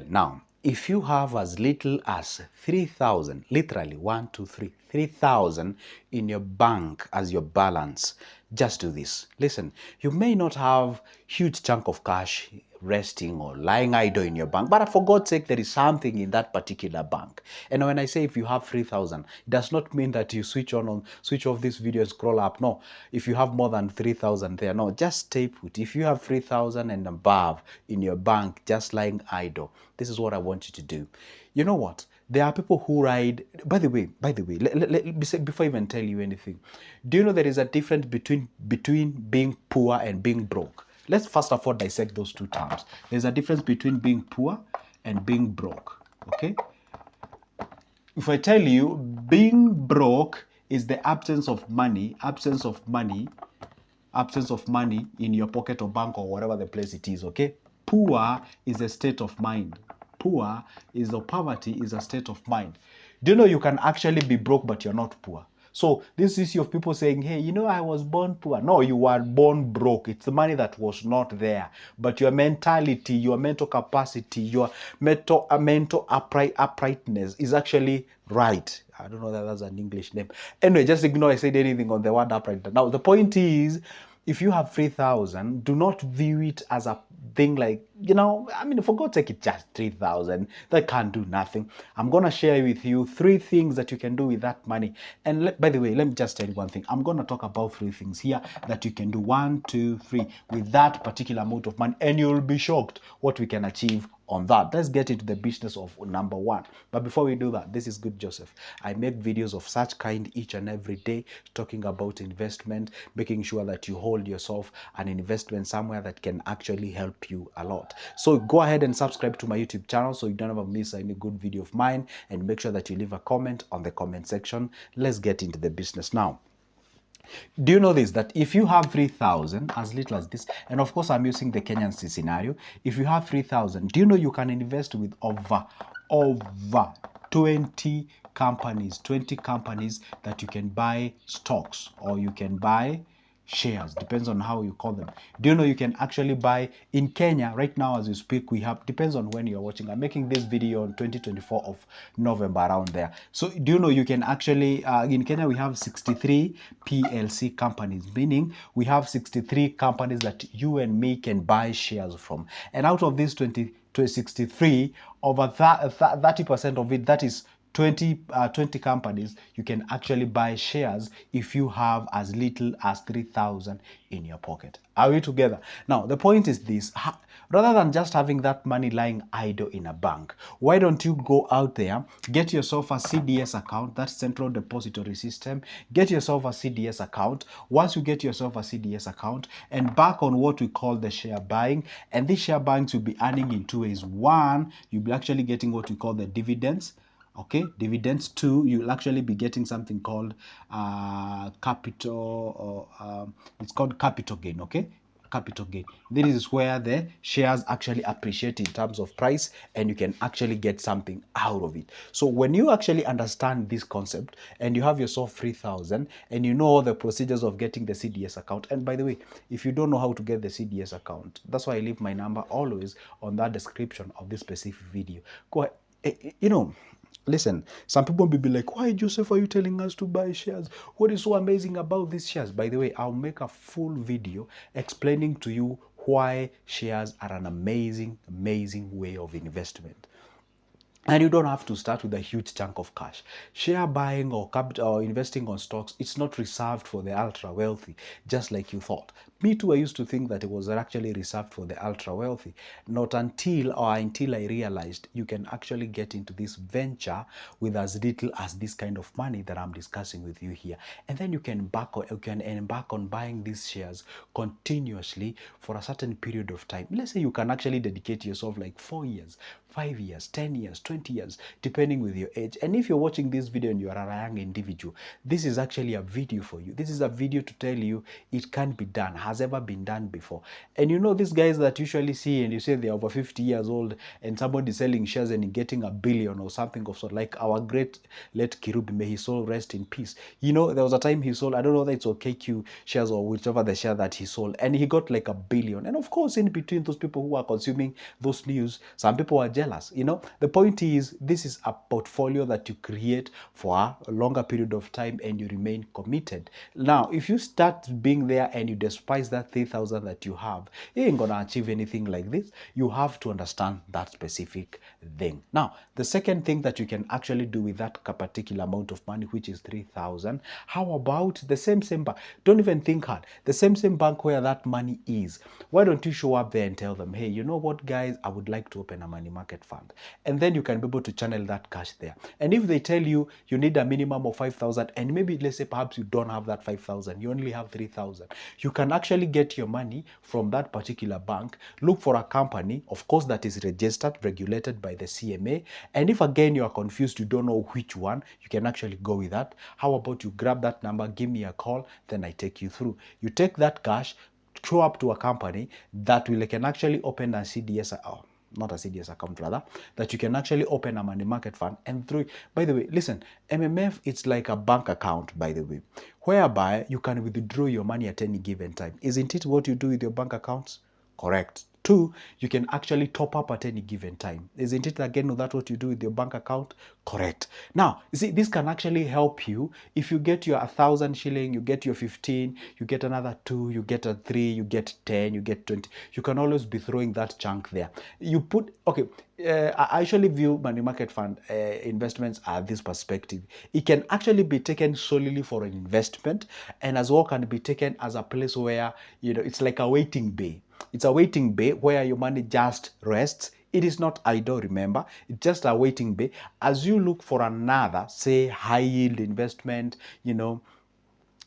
now, if you have as little as 3,000, literally 1, 2, 3, 3,000 in your bank as your balance, just do this. Listen, you may not have huge chunk of cash resting or lying idle in your bank, but for God's sake, there is something in that particular bank. And when I say if you have 3,000, it does not mean that you switch off this video and scroll up. No, if you have more than 3,000 there, no, just stay put. If you have 3,000 and above in your bank just lying idle, this is what I want you to do. You know what? There are people who ride. By the way, before I even tell you anything, do you know there is a difference between being poor and being broke? Let's first of all dissect those two terms. There's a difference between being poor and being broke. Okay? If I tell you being broke is the absence of money in your pocket or bank or whatever the place it is, okay? Poor is a state of mind. Poverty is a state of mind. Do you know you can actually be broke but you're not poor? So this issue of people saying, hey, you know, I was born poor. No, you were born broke. It's the money that was not there. But your mentality, your mental capacity, your mental uprightness is actually right. I don't know that that's an English name. Anyway, just ignore I said anything on the word upright. Now, the point is, if you have 3,000, do not view it as a thing like, you know, I mean, for God's sake, it's just 3,000. That can't do nothing. I'm going to share with you 3 things that you can do with that money. And by the way, let me just tell you one thing. I'm going to talk about 3 things here that you can do 1, 2, 3 with that particular amount of money. And you'll be shocked what we can achieve on that. Let's get into the business of number 1. But before we do that, this is Good Joseph. I make videos of such kind each and every day, talking about investment, making sure that you hold yourself an investment somewhere that can actually help you a lot. So go ahead and subscribe to my YouTube channel so you don't ever miss any good video of mine, and make sure that you leave a comment on the comment section. Let's get into the business now. Do you know this, that if you have 3,000, as little as this, and of course I'm using the Kenyan scenario, if you have 3,000, do you know you can invest with over 20 companies that you can buy stocks or you can buy shares, depends on how you call them. Do you know you can actually buy in Kenya right now as we speak? We have, depends on when you're watching, I'm making this video on 2024 of November, around there. So do you know you can actually in Kenya we have 63 PLC companies, meaning we have 63 companies that you and me can buy shares from, and out of these 63, over 30% of it, that is 20 companies, you can actually buy shares if you have as little as 3,000 in your pocket. Are we together? Now, the point is this. Rather than just having that money lying idle in a bank, why don't you go out there, get yourself a CDS account, that's Central Depository System, get yourself a CDS account. Once you get yourself a CDS account, and back on what we call the share buying, and this share buying will be earning in 2 ways. 1, you'll be actually getting what we call the dividends. Okay, dividends. 2, you'll actually be getting something called capital, or it's called capital gain. Okay, capital gain. This is where the shares actually appreciate in terms of price, and you can actually get something out of it. So when you actually understand this concept and you have yourself 3,000 and you know all the procedures of getting the CDS account, and by the way, if you don't know how to get the CDS account, that's why I leave my number always on that description of this specific video. Go ahead. You know, listen, some people will be like, why, Joseph, are you telling us to buy shares? What is so amazing about these shares? By the way, I'll make a full video explaining to you why shares are an amazing way of investment. And you don't have to start with a huge chunk of cash. Share buying or capital or investing on stocks, it's not reserved for the ultra wealthy, just like you thought. Me too, I used to think that it was actually reserved for the ultra wealthy. Not until I realized you can actually get into this venture with as little as this kind of money that I'm discussing with you here. And then you can embark on buying these shares continuously for a certain period of time. Let's say you can actually dedicate yourself like 4 years, 5 years, 10 years, 20 years, depending with your age. And if you're watching this video and you are a young individual, this is actually a video for you. This is a video to tell you it can be done. has ever been done before. And you know, these guys that usually see and you say they're over 50 years old and somebody selling shares and getting $1 billion or something of sort, like our great late Kirubi, may his soul rest in peace. You know, there was a time he sold, I don't know whether it's OKQ shares or whichever the share that he sold, and he got like $1 billion. And of course, in between those people who are consuming those news, some people are jealous. You know, the point is, this is a portfolio that you create for a longer period of time and you remain committed. Now, if you start being there and you despise that 3,000 that you have, you ain't gonna achieve anything like this. You have to understand that specific thing. Now, the second thing that you can actually do with that particular amount of money, which is 3,000, how about the same bank? Don't even think hard. The same bank where that money is. Why don't you show up there and tell them, hey, you know what, guys, I would like to open a money market fund. And then you can be able to channel that cash there. And if they tell you you need a minimum of 5,000, and maybe let's say perhaps you don't have that 5,000, you only have 3,000, you can actually get your money from that particular bank. Look for a company, of course, that is registered, regulated by the CMA. And if again you are confused, you don't know which one, you can actually go with that. How about you grab that number, give me a call, then I take you through. You take that cash, show up to a company that can actually open a CDS, not a CDS account rather, that you can actually open a money market fund. And through, by the way, listen, MMF, it's like a bank account, by the way, whereby you can withdraw your money at any given time. Isn't it what you do with your bank accounts? Correct. Two, you can actually top up at any given time. Isn't it again that what you do with your bank account? Correct. Now, you see, this can actually help you. If you get your 1,000 shilling, you get your 15, you get another 2, you get a 3, you get 10, you get 20. You can always be throwing that chunk there. You put, okay, I actually view money market fund investments at this perspective. It can actually be taken solely for an investment, and as well can be taken as a place where, you know, it's like a waiting bay. It's a waiting bay where your money just rests. It is not idle, remember. It's just a waiting bay as you look for another, say, high yield investment, you know,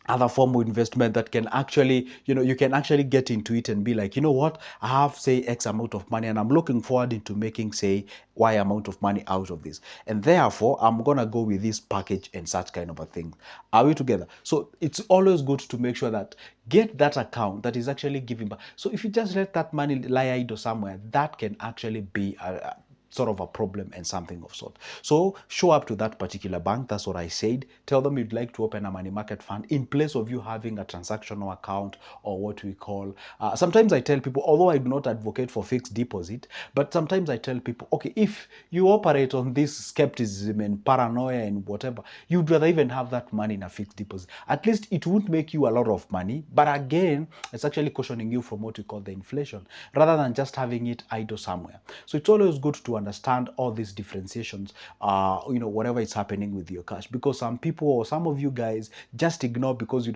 other form of investment that can actually, you know, you can actually get into it and be like, you know what, I have, say, X amount of money and I'm looking forward into making, say, Y amount of money out of this. And therefore, I'm going to go with this package and such kind of a thing. Are we together? So it's always good to make sure that get that account that is actually giving back. So if you just let that money lie idle somewhere, that can actually be a sort of a problem and something of sort. So show up to that particular bank. That's what I said. Tell them you'd like to open a money market fund in place of you having a transactional account, or what we call, sometimes I tell people, although I do not advocate for fixed deposit, but sometimes I tell people, okay, if you operate on this skepticism and paranoia and whatever, you'd rather even have that money in a fixed deposit. At least it won't make you a lot of money, but again, it's actually cautioning you from what we call the inflation, rather than just having it idle somewhere. So it's always good to understand all these differentiations, you know, whatever is happening with your cash, because some people or some of you guys just ignore because you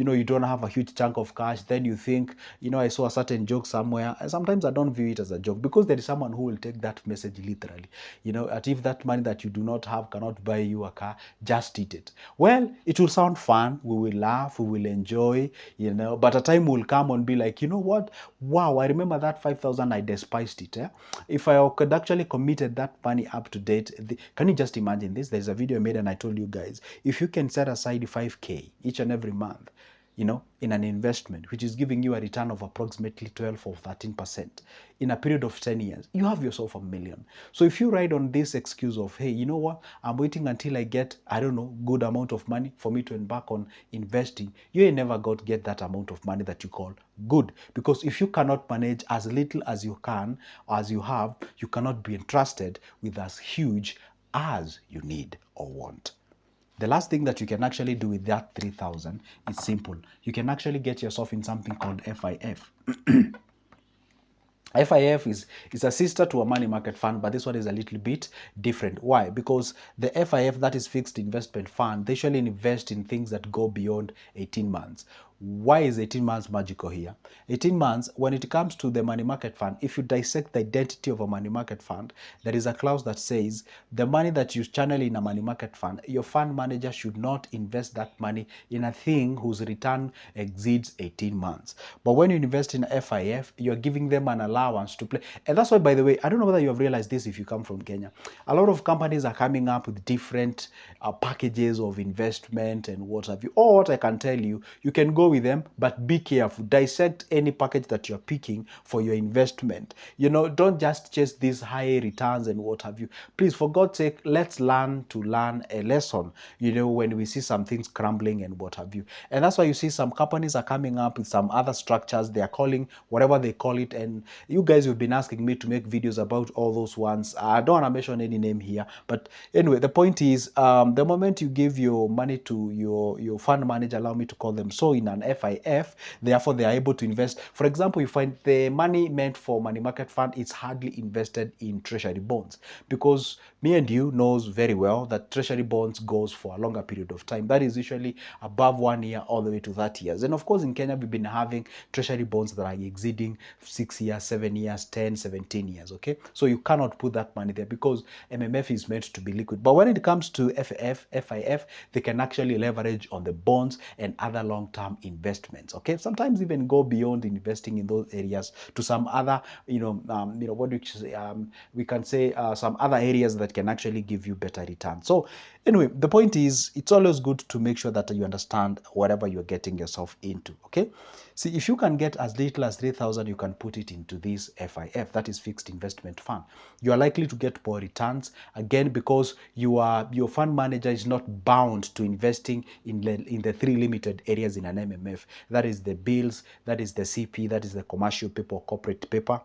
know, you don't have a huge chunk of cash. Then you think, you know, I saw a certain joke somewhere, and sometimes I don't view it as a joke, because there is someone who will take that message literally. You know, at if that money that you do not have cannot buy you a car, just eat it. Well, it will sound fun, we will laugh, we will enjoy, you know, but a time will come and be like, you know what, wow, I remember that 5,000, I despised it. If I could actually committed that money up to date, can you just imagine this? There's a video I made and I told you guys, if you can set aside 5K each and every month, you know, in an investment, which is giving you a return of approximately 12 or 13% in a period of 10 years, you have yourself $1 million. So if you ride on this excuse of, hey, you know what, I'm waiting until I get, I don't know, good amount of money for me to embark on investing, you ain't never got get that amount of money that you call good. Because if you cannot manage as little as you can, as you have, you cannot be entrusted with as huge as you need or want. The last thing that you can actually do with that 3,000 is simple. You can actually get yourself in something called FIF. FIF is a sister to a money market fund, but this one is a little bit different. Why? Because the FIF, that is fixed investment fund, they usually invest in things that go beyond 18 months. Why is 18 months magical here? 18 months, when it comes to the money market fund, if you dissect the identity of a money market fund, there is a clause that says the money that you channel in a money market fund, your fund manager should not invest that money in a thing whose return exceeds 18 months. But when you invest in FIF, you're giving them an allowance to play. And that's why, by the way, I don't know whether you have realized this if you come from Kenya. A lot of companies are coming up with different packages of investment and what have you. Or what I can tell you, you can go with them, but be careful. Dissect any package that you're picking for your investment. You know, don't just chase these high returns and what have you. Please, for God's sake, let's learn to learn a lesson, you know, when we see some things crumbling and what have you. And that's why you see some companies are coming up with some other structures. They are calling whatever they call it. And you guys have been asking me to make videos about all those ones. I don't want to mention any name here, but anyway, the point is, the moment you give your money to your fund manager, allow me to call them so, in an FIF, therefore they are able to invest. For example, you find the money meant for money market fund is hardly invested in treasury bonds, because me and you knows very well that treasury bonds goes for a longer period of time. That is usually above 1 year all the way to 30 years. And of course, in Kenya, we've been having treasury bonds that are exceeding 6 years, 7 years, 10, 17 years. Okay, so you cannot put that money there because MMF is meant to be liquid. But when it comes to FIF, they can actually leverage on the bonds and other long-term investments. Okay, sometimes even go beyond investing in those areas to some other, what do you say? We can say some other areas that can actually give you better returns. So anyway, the point is, it's always good to make sure that you understand whatever you're getting yourself into. Okay, see, if you can get as little as 3,000, you can put it into this FIF, that is fixed investment fund. You are likely to get poor returns, again, because your fund manager is not bound to investing in the three limited areas in an MMF. That is the bills, that is the CP, that is the commercial paper or corporate paper.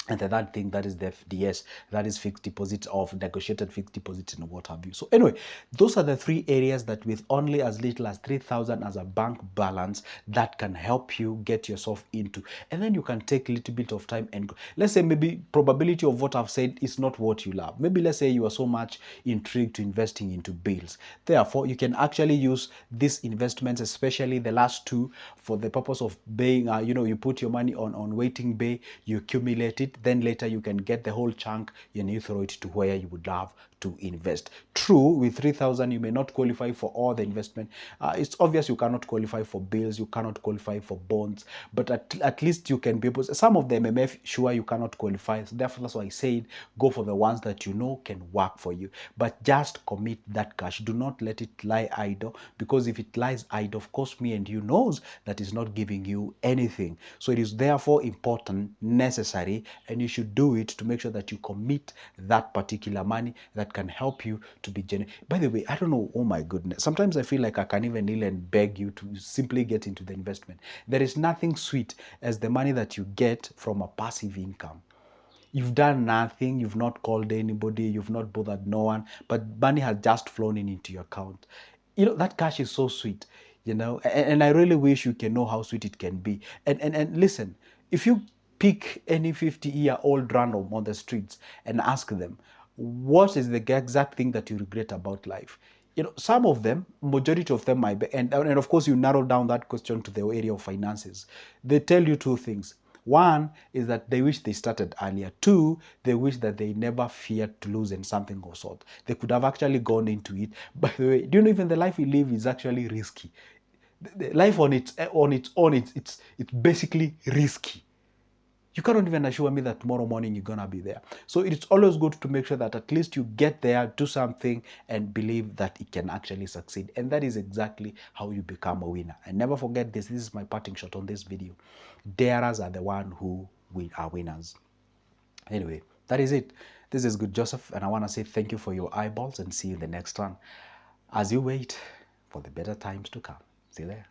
And the third thing, that is the FDS, that is fixed deposit of negotiated fixed deposit and what have you. So anyway, those are the three areas that with only as little as 3,000 as a bank balance, that can help you get yourself into. And then you can take a little bit of time and go. Let's say maybe probability of what I've said is not what you love. Maybe let's say you are so much intrigued to investing into bills. Therefore, you can actually use these investments, especially the last two, for the purpose of being, you put your money on waiting bay, you accumulate it, then later you can get the whole chunk and you throw it to where you would love to invest. True, with 3,000 you may not qualify for all the investment. It's obvious you cannot qualify for bills, you cannot qualify for bonds, but at least you can be able to, some of the MMF, sure, you cannot qualify. So therefore, that's why I said go for the ones that you know can work for you, but just commit that cash. Do not let it lie idle, because if it lies idle, of course, me and you knows that is not giving you anything. So it is therefore important, necessary, and you should do it to make sure that you commit that particular money that can help you to be genuine. By the way, I don't know, oh my goodness, sometimes I feel like I can even kneel and beg you to simply get into the investment. There is nothing sweet as the money that you get from a passive income. You've done nothing, you've not called anybody, you've not bothered no one, but money has just flown into your account. That cash is so sweet, and I really wish you can know how sweet it can be. And listen, if you pick any 50-year-old random on the streets and ask them, what is the exact thing that you regret about life? Some of them, majority of them might be, and of course you narrow down that question to the area of finances. They tell you two things. One is that they wish they started earlier. Two, they wish that they never feared to lose in something or sort. They could have actually gone into it. By the way, do you know even the life we live is actually risky? The life on its own, it's basically risky. You cannot even assure me that tomorrow morning you're gonna be there. So it's always good to make sure that at least you get there, do something, and believe that it can actually succeed. And that is exactly how you become a winner. And never forget this. This is my parting shot on this video. Darers are the one who are winners. Anyway, that is it. This is Good Joseph, and I want to say thank you for your eyeballs and see you in the next one as you wait for the better times to come. See you there.